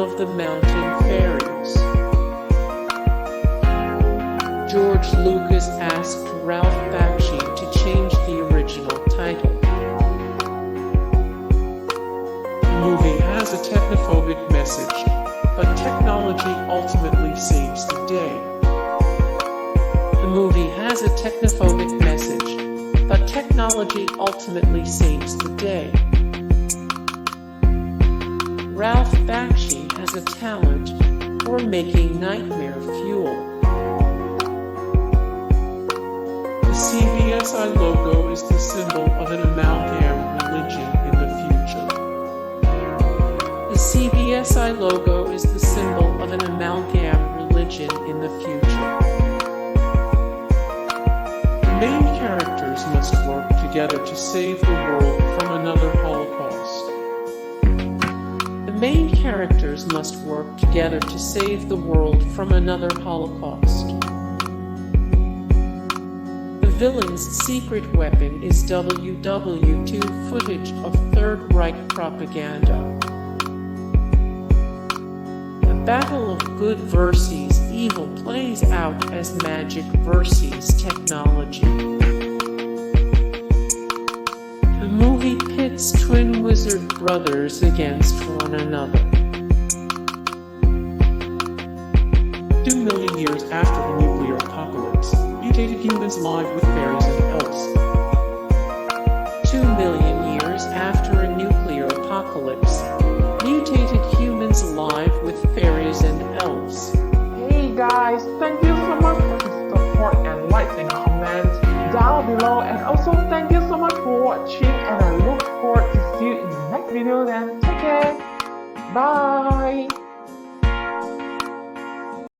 of the Mountain Fairies. George Lucas asked Ralph Bakshi to change the original title. The movie has a technophobic message, but technology ultimately saves the day. The movie has a technophobic message, but technology ultimately saves the day. Ralph Bakshi has a talent for making nightmare fuel. The CBSI logo is the symbol of an amalgam religion in the future. The CBSI logo is the symbol of an amalgam religion in the future. The main characters must work together to save the world from another Holocaust. The main characters must work together to save the world from another Holocaust. The villain's secret weapon is WWII footage of Third Reich propaganda. The battle of good versus evil plays out as magic versus technology. The movie pits twin wizard brothers against one another. 2 million years after the nuclear apocalypse, mutated humans live with fairies and elves. 2 million years after a nuclear apocalypse, mutated humans alive with fairies and elves. Hey guys, thank you so much for the support and likes and comments down below, and also thank you so much for watching, and I look forward to see you in the next video. Then take care, bye.